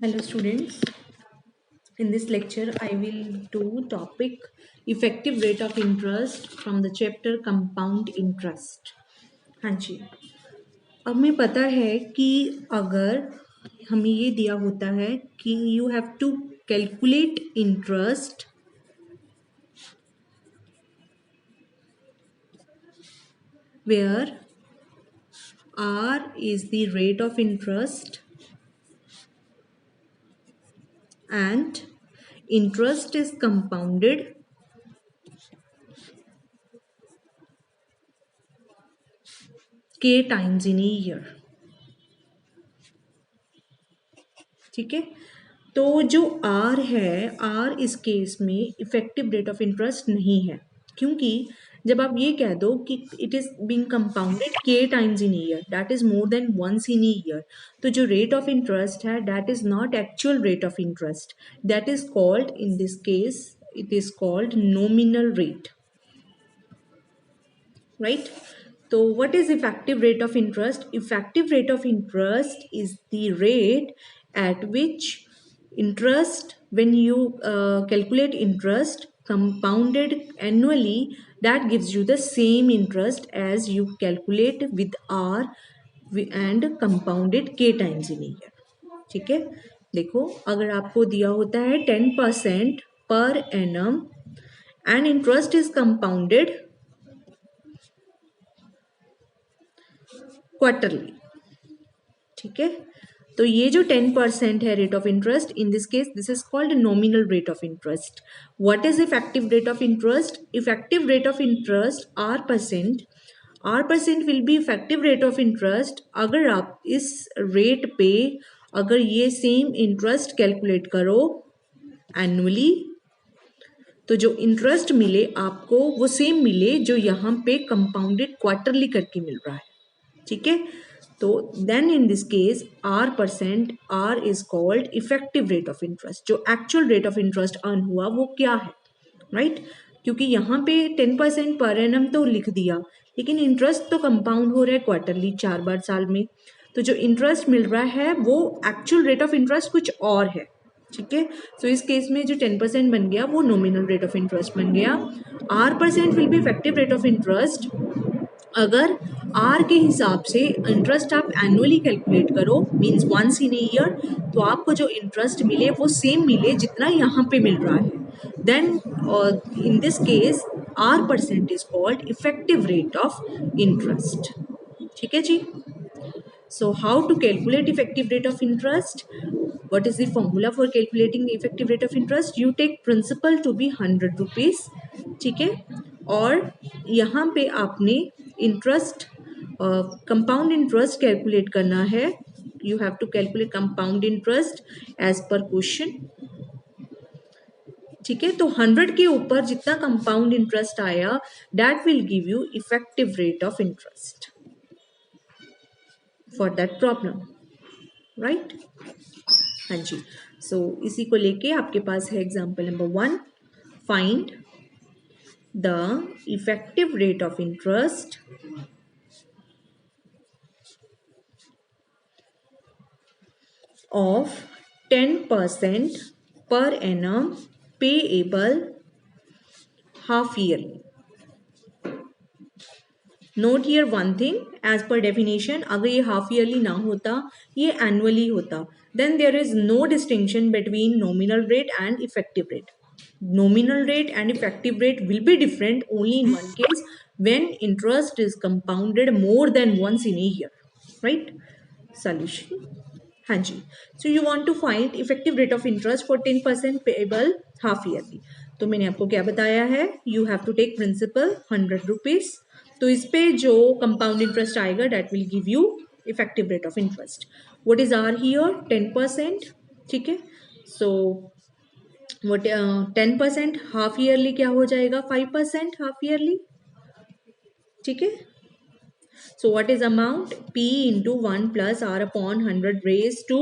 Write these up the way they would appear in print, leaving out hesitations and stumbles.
Hello students, in this lecture I will do topic effective rate of interest from the chapter compound interest. हाँ जी, अब हमें पता है कि अगर हमें ये दिया होता है कि you have to calculate interest where R is the rate of interest and interest is compounded k times in a year. ठीक है, तो जो आर है, आर इस केस में इफेक्टिव रेट ऑफ इंटरेस्ट नहीं है, क्योंकि जब आप ये कह दो कि it is being compounded k times in year, that is more than once in year, तो जो रेट ऑफ इंटरेस्ट है that is not actual rate of interest, that is called in this case it is called nominal rate, right? So what is effective rate of interest? Effective rate of interest is the rate at which interest, when you calculate interest compounded annually, that gives you the same interest as you calculate with R and compounded k times in a year. ठीक है, देखो अगर आपको दिया होता है 10% per annum and interest is compounded quarterly, ठीक है, तो ये जो 10% है rate of interest, in this case this is called nominal rate of interest. What is effective rate of interest? Effective rate of interest are percent will be effective rate of interest अगर आप इस rate पे अगर ये same interest calculate करो annually, तो जो interest मिले आपको वो सेम मिले जो यहाँ पे कंपाउंडेड क्वार्टरली करके मिल रहा है. ठीक है, तो then in this case R is called effective rate of interest. जो actual rate of interest earn हुआ वो क्या है, राइट? क्योंकि यहाँ पे 10% पर एनम तो लिख दिया, लेकिन इंटरेस्ट तो कंपाउंड हो रहा है क्वार्टरली 4 बार साल में, तो जो इंटरेस्ट मिल रहा है वो एक्चुअल रेट ऑफ इंटरेस्ट कुछ और है. ठीक है, सो इस केस में जो 10% बन गया वो नॉमिनल रेट ऑफ इंटरेस्ट बन गया. R% will be effective rate of interest अगर आर के हिसाब से इंटरेस्ट आप एनुअली कैलकुलेट करो, means once in a year, तो आपको जो इंटरेस्ट मिले वो सेम मिले जितना यहाँ पे मिल रहा है, then in this case R% is called effective rate of interest. ठीक है जी. So how to calculate effective rate of interest? What is the formula for calculating effective rate of interest? You take principal to be 100 rupees. ठीक है, और यहाँ पे आपने interest compound interest calculate करना है. You have to calculate compound interest as per question. ठीक है, तो 100 के ऊपर जितना कंपाउंड इंटरेस्ट आया that will give you effective rate of interest for that problem, right? हाँ जी, सो इसी को लेके आपके पास है example number 1. Find the effective rate of interest of 10% per annum payable half yearly. Note here one thing, as per definition, अगर ये half yearly ना होता, ये annually होता, then there is no distinction between nominal rate and effective rate. Nominal rate and effective rate will be different only in one case, when interest is compounded more than once in a year, right? Solution. हाँ जी, so you want to find effective rate of interest for 10% payable half yearly. तो मैंने आपको क्या बताया है, you have to take principal 100 rupees, तो इस पे जो कंपाउंड इंटरेस्ट आएगा that will give you effective rate of interest. What is R here? 10%. ठीक है, सो व्हाट 10% हाफ ईयरली क्या हो जाएगा? 5% हाफ ईयरली. ठीक है, so what is amount? P into 1 plus R upon 100 raised to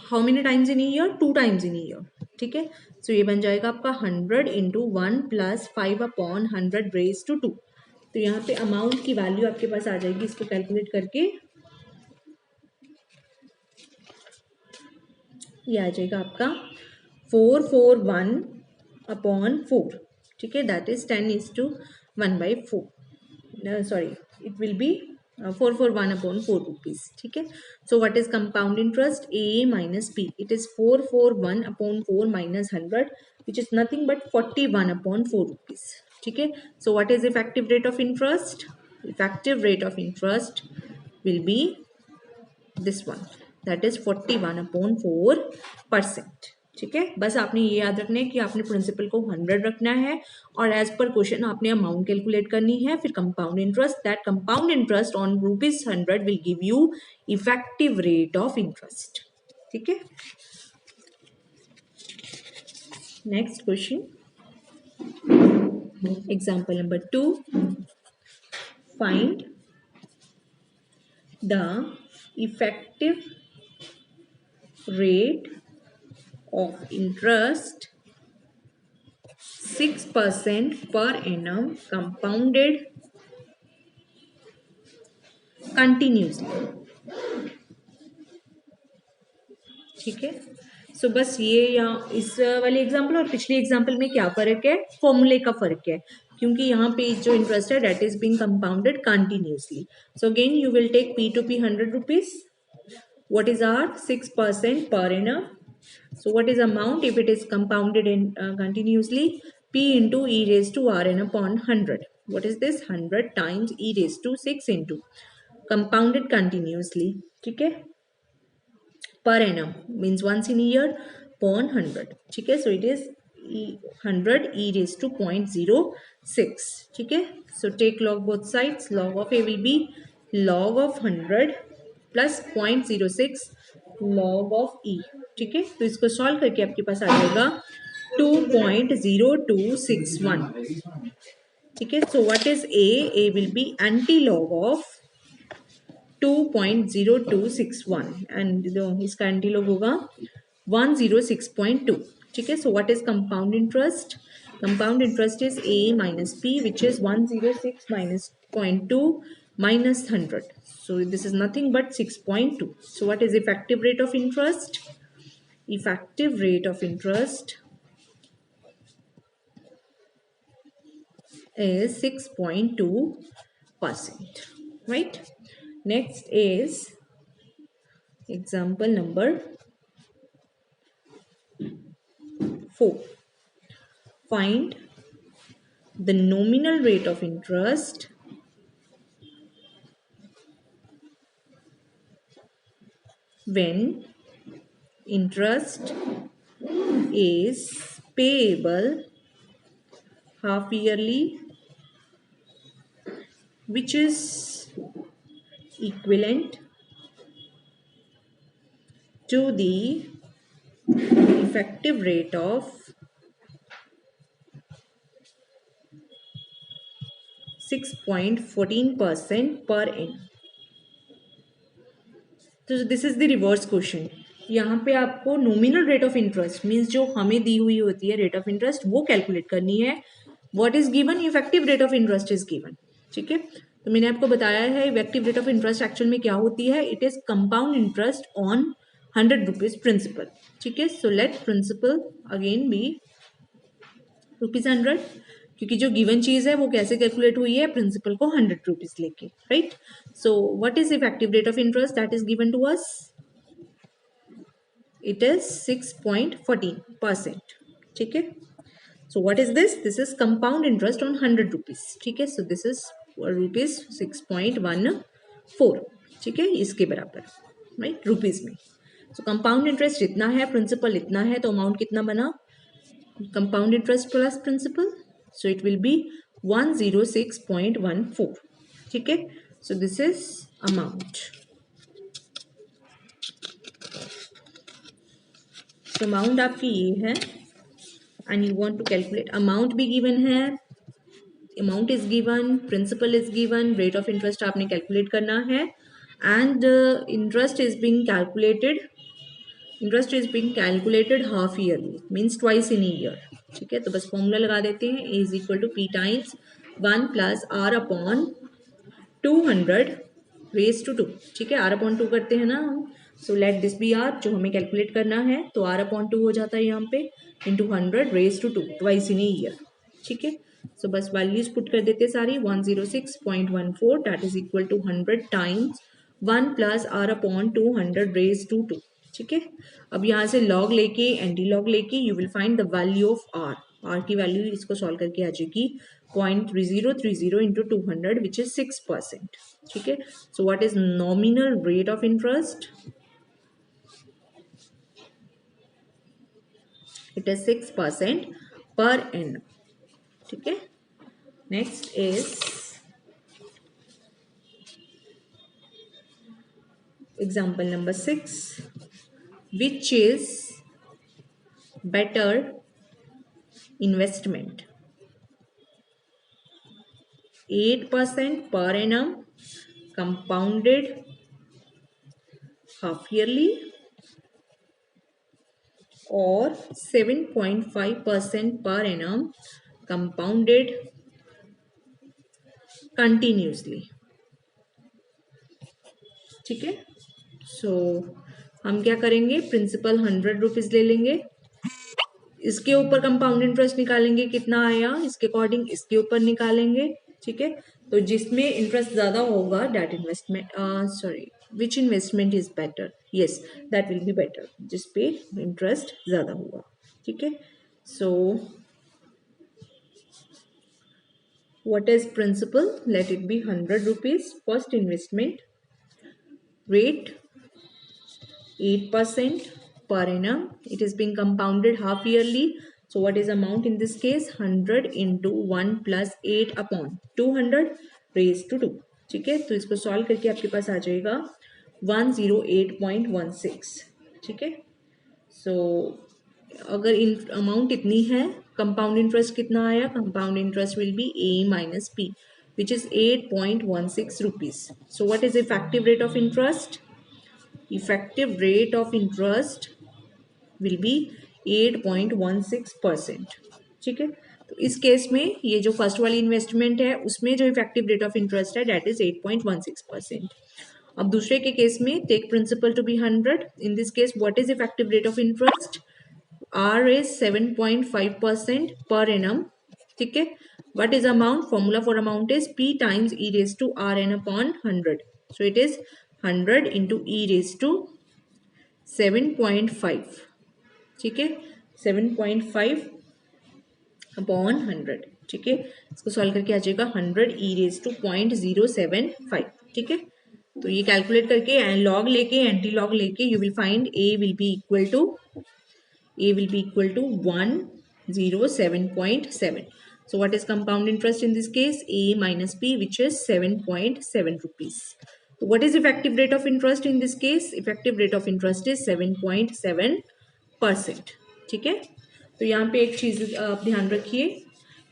how many times in a year? 2 times in a year. ठीक है, so ये बन जाएगा आपका 100 into 1 plus 5 upon 100 raised to 2. तो यहाँ पे अमाउंट की वैल्यू आपके पास आ जाएगी, इसको कैलकुलेट करके ये आ जाएगा आपका 441/4, ठीक है, that is 10:1/4, sorry, it will B 441/4 rupees, ठीक है. So what is compound interest? A minus B, it is 441/4 minus 100, which is nothing but 41/4 rupees, ठीक है. So what is effective rate of interest? Effective rate of interest will be this one, that is 41/4%, ठीक है. बस आपने ये याद रखना है कि आपने प्रिंसिपल को 100 रखना है और एज पर क्वेश्चन आपने अमाउंट कैलकुलेट करनी है, फिर compound interest, that compound interest on ₹100 will give you effective rate of interest, ठीक है. Next question, example number 2, find the effective rate of interest 6% per annum compounded continuously, ठीक है. सो बस ये यहाँ इस वाले एग्जाम्पल और पिछले एग्जाम्पल में क्या फर्क है? फॉर्मूले का फर्क है, क्योंकि यहाँ पे जो इंटरेस्ट है that is being compounded continuously. So again you will take P to P 100 rupees. What is R? 6% per annum. So what is amount if it is compounded in continuously? P into e raised to R n upon 100. What is this? 100 times e raised to 6 into compounded continuously, ठीक है. Per annum means once in a year upon 100, ठीक है. So it is 100 e raised to 0.06, ठीक है. So take log both sides. Log of A will be log of 100 plus 0.06 log of E, ठीक है. तो इसको सॉल्व करके आपके पास आ जाएगा 2.0261, ठीक है. So what is A? A will be anti log of 2.0261 and इसका एंटी लॉग होगा 106.2, ठीक है. So what is compound interest? Compound interest is A minus P, which is 106 minus 0.2 minus 100. So this is nothing but 6.2. So what is effective rate of interest? Effective rate of interest is 6.2%, right? Next is example number 4. Find the nominal rate of interest when interest is payable half yearly, which is equivalent to the effective rate of 6.14% per annum. तो this is the reverse question. यहाँ पे आपको nominal rate of interest means जो हमें दी हुई होती है रेट ऑफ इंटरेस्ट वो कैलकुलेट करनी है. What is given? Effective rate of interest is given, ठीक है. तो मैंने आपको बताया है effective rate of interest actual में क्या होती है. It is compound interest on 100 rupees principal, ठीक है. So let principal again B ₹100, क्योंकि जो गिवन चीज है वो कैसे कैलकुलेट हुई है? प्रिंसिपल को 100 rupees लेके, right. So what is effective rate of interest that is given to us? It is 6.14%, ठीक है. So what is this? This is compound interest on 100 rupees, ठीक है. सो दिस इज ₹6.14, ठीक है, इसके बराबर, राइट, रुपीज में. सो कंपाउंड इंटरेस्ट जितना है प्रिंसिपल इतना है, तो अमाउंट कितना बना? Compound interest plus principal, so it will be 106.14, ठीक है. So this is amount. So amount आपकी ये है and you want to calculate. Amount भी गिवन है, amount is given, principal is given, rate of interest आपने कैलकुलेट करना है and interest is being calculated. Interest is being calculated half yearly means twice in year, ठीक है. तो बस formula लगा देते हैं. ए is equal to P times 1 plus R upon 200 raise to 2, ठीक है. R अपॉन 2 करते हैं ना हम, so let this be R, जो हमें कैलकुलेट करना है, तो r/2 हो जाता है यहाँ पे into 100 raised to 2 twice in a year. ठीक है, सो बस वैल्यूज पुट कर देते सारी। 106.14 that is equal to 100 times 1 plus r/2 100 raised to 2। ठीक है, अब यहाँ से लॉग लेके एंटी लॉग लेके you will find the value of r की वैल्यू इसको सॉल्व करके आ जाएगी 0.3030 इंटू 200 विच इज 6%। ठीक है, so what is nominal rate of interest? It is 6% पर annum। ठीक है, next is example number 6, which is better investment? 8% per annum compounded half yearly or 7.5% per annum compounded continuously। ठीक है, सो हम क्या करेंगे, प्रिंसिपल 100 रुपीज ले लेंगे, इसके ऊपर कंपाउंड इंटरेस्ट निकालेंगे कितना आया, इसके अकॉर्डिंग इसके ऊपर निकालेंगे। ठीक है, तो जिसमें इंटरेस्ट ज्यादा होगा that investment, sorry which investment is better, yes that will be better, जिसपे इंटरेस्ट ज्यादा होगा। ठीक है, सो what is principal? Let it be 100 rupees. First investment rate 8% per annum. It is being compounded half yearly. So what is amount in this case? 100 into 1 plus 8 upon 200 raised to 2। ठीक है, तो इसको solve करके आपके पास आ जाएगा 108.16। ठीक है, सो अगर अमाउंट इतनी है, कंपाउंड इंटरेस्ट कितना आया, compound interest will be a minus p which is 8.16 rupees। so what is effective rate of interest? Effective rate of interest will be 8.16%। ठीक है, तो इस केस में ये जो फर्स्ट वाली इन्वेस्टमेंट है उसमें जो इफेक्टिव रेट ऑफ इंटरेस्ट है दैट इज 8.16%। अब दूसरे के केस में take principal to be 100। In this case what is effective rate of interest? R is 7.5% per annum। ठीक है, what is amount? Formula for amount is P times e raised to Rn upon 100। so it is 100 into e raised to 7.5। ठीक है, 7.5 upon 100। ठीक है, इसको solve करके आ जाएगा 100 e raised to 0.075। ठीक है, तो ये कैलकुलेट करके लॉग लेके एंटी लॉग लेके you will find a will be equal to 107.7। so what is compound interest in this case? a minus p which is 7.7 rupees। so what is effective rate of interest in this case? effective rate of interest is 7.7%। ठीक है, तो यहाँ पे एक चीज आप ध्यान रखिए,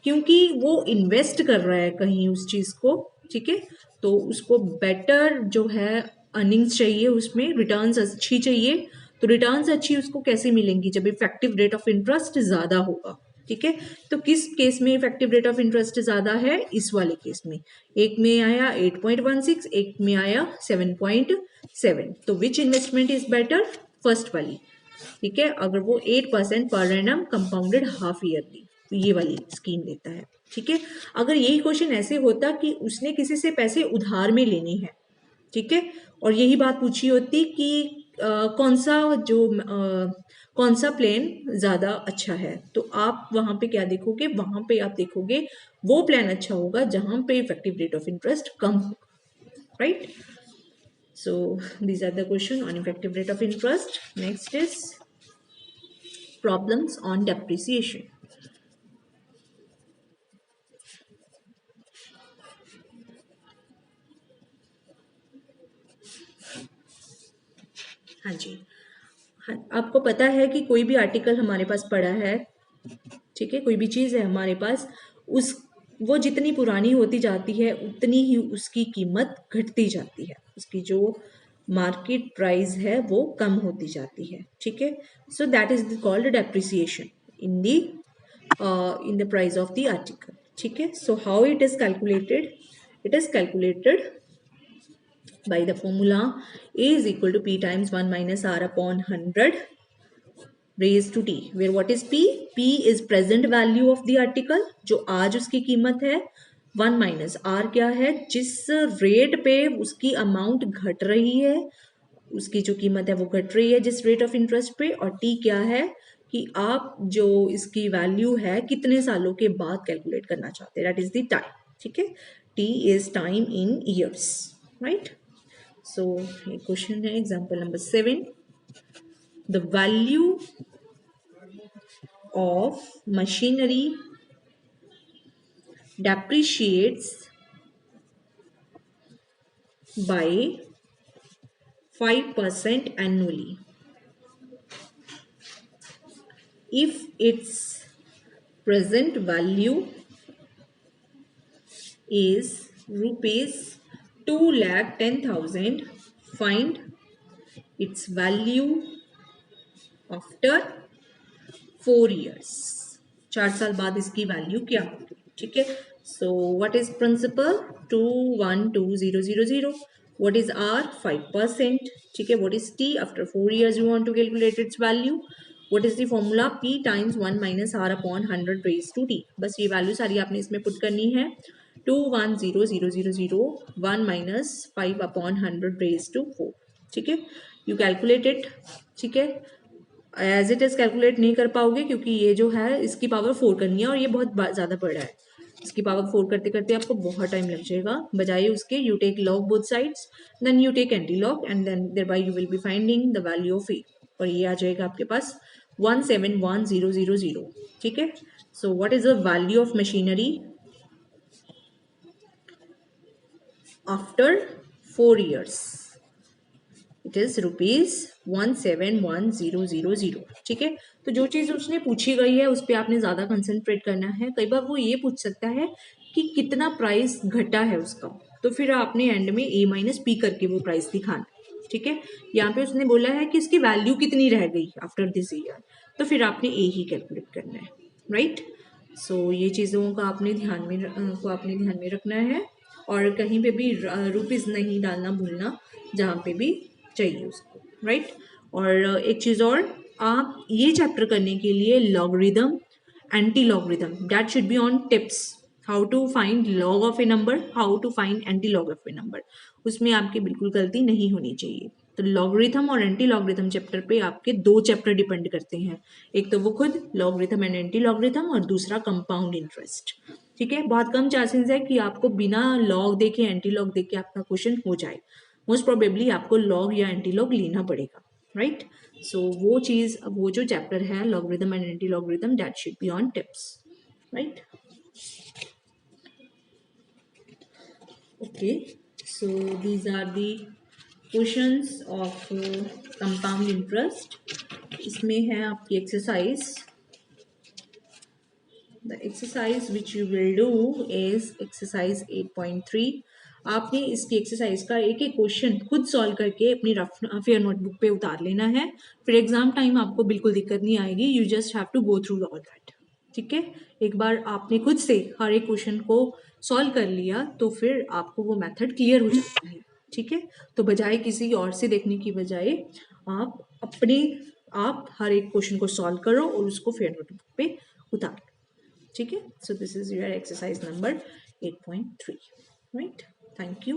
क्योंकि वो इन्वेस्ट कर रहा है कहीं उस चीज को। ठीक है, तो उसको बेटर जो है अर्निंग्स चाहिए, उसमें रिटर्न्स अच्छी चाहिए। तो रिटर्न्स अच्छी उसको कैसे मिलेंगी? जब इफेक्टिव रेट ऑफ इंटरेस्ट ज्यादा होगा। ठीक है, तो किस केस में इफेक्टिव रेट ऑफ इंटरेस्ट ज्यादा है? इस वाले केस में, एक में आया 8.16, एक में आया 7.7। तो विच इन्वेस्टमेंट इज बेटर? फर्स्ट वाली। ठीक है, अगर वो 8% per annum compounded half yearly, तो ये वाली स्कीम लेता है। ठीक है, अगर यही क्वेश्चन ऐसे होता कि उसने किसी से पैसे उधार में लेने हैं, ठीक है, और यही बात पूछी होती कि कौन सा प्लान ज्यादा अच्छा है, तो आप वहां पे क्या देखोगे? वहां पे आप देखोगे वो प्लान अच्छा होगा जहां पे इफेक्टिव रेट ऑफ इंटरेस्ट कम होगा। Right, so these are the question on effective rate of interest. Next is problems on depreciation. हाँ जी, हाँ, आपको पता है कि कोई भी आर्टिकल हमारे पास पड़ा है, ठीक है, कोई भी चीज़ है हमारे पास, उस वो जितनी पुरानी होती जाती है उतनी ही उसकी कीमत घटती जाती है, उसकी जो मार्केट प्राइस है वो कम होती जाती है। ठीक है, so that is called depreciation in the price of the article. ठीक है, so how it is calculated? It is calculated by the formula A is equal to P times 1 minus R upon 100 raised to T, where what is P? P is present value of the article, जो आज उसकी कीमत है, 1 minus R क्या है? जिस rate पे उसकी अमाउंट घट रही है, उसकी जो कीमत है वो घट रही है जिस रेट ऑफ इंटरेस्ट पे, और T क्या है कि आप जो इसकी वैल्यू है कितने सालों के बाद कैलकुलेट करना चाहते हैं, दैट इज द टाइम. ठीक है, T is time in years, right. So ये क्वेश्चन है example number 7. The value of machinery depreciates by 5% annually if its present value is rupees 2,10,000. Find its value after 4 years. 4 साल बाद इसकी value क्या होगी. ठीक है, so what is principal? 212,000. What is R? 5%. ठीक है, what is T? After 4 years you want to calculate its value. What is the formula? P times 1 minus R upon 100 raise to T. बस ये value सारी आपने इसमें put करनी है. 210,000 1 minus 5 upon 100 raise to 4. ठीक है, यू कैलकुलेट इट. ठीक है, एज इट इज कैलकुलेट नहीं कर पाओगे क्योंकि ये जो है इसकी पावर 4 करनी है और ये बहुत ज़्यादा बड़ा है. इसकी पावर 4 करते करते आपको बहुत टाइम लग जाएगा. बजाय उसके you take log both sides, then you take anti log, and then thereby you will be finding the value of A, और ये आ जाएगा आपके पास 171,000. ठीक है, so what is the value of machinery after 4 years? It is rupees 171,000. ठीक है, तो जो चीज उसने पूछी गई है उस पर आपने ज्यादा कंसंट्रेट करना है. कई बार वो ये पूछ सकता है कि कितना प्राइस घटा है उसका, तो फिर आपने एंड में ए माइनस पी करके वो प्राइस दिखाना. ठीक है, यहाँ पे उसने बोला है कि इसकी वैल्यू कितनी रह गई आफ्टर दिस ईयर, तो फिर आपने ए ही कैलकुलेट करना है, राइट. सो ये चीज़ों का आपने ध्यान में रखना है, और कहीं पे भी रुपीज़ नहीं डालना भूलना जहाँ पे भी चाहिए उसको, राइट. और एक चीज़ और, आप ये चैप्टर करने के लिए logarithm, anti logarithm, that should be on tips. How to find log of a number, how to find anti log of a number, उसमें आपकी बिल्कुल गलती नहीं होनी चाहिए. तो लॉगरिथम और एंटी लॉगरिथम चैप्टर पे आपके 2 चैप्टर डिपेंड करते हैं. एक तो वो खुद लॉगरिथम एंड एंटी लॉगरिथम, और दूसरा कंपाउंड इंटरेस्ट. ठीक है, बहुत कम चांसेस है कि आपको बिना लॉग देखे, एंटी लॉग देखे आपका क्वेश्चन हो जाए. मोस्ट प्रोबेबली आपको लॉग या एंटी लॉग लेना पड़ेगा, राइट. सो वो जो चैप्टर है logarithm and anti logarithm, that should be on tips, right. Okay, so these are the questions of compound interest. इसमें है आपकी exercise. The exercise which you will do is exercise 8.3. आपने इसकी exercise का एक एक क्वेश्चन खुद सॉल्व करके अपनी रफ फेयर नोटबुक पे उतार लेना है. फिर एग्जाम टाइम आपको बिल्कुल दिक्कत नहीं आएगी. You just have to go through all that. ठीक है, एक बार आपने खुद से हर एक क्वेश्चन को सॉल्व कर लिया तो फिर आपको वो मेथड क्लियर हो जाता है. ठीक है, तो बजाय किसी और से देखने की बजाय आप हर एक क्वेश्चन को सॉल्व करो और उसको फेयर नोटबुक पे उतारो. ठीक है, so this is your exercise number 8.3, right? Thank you.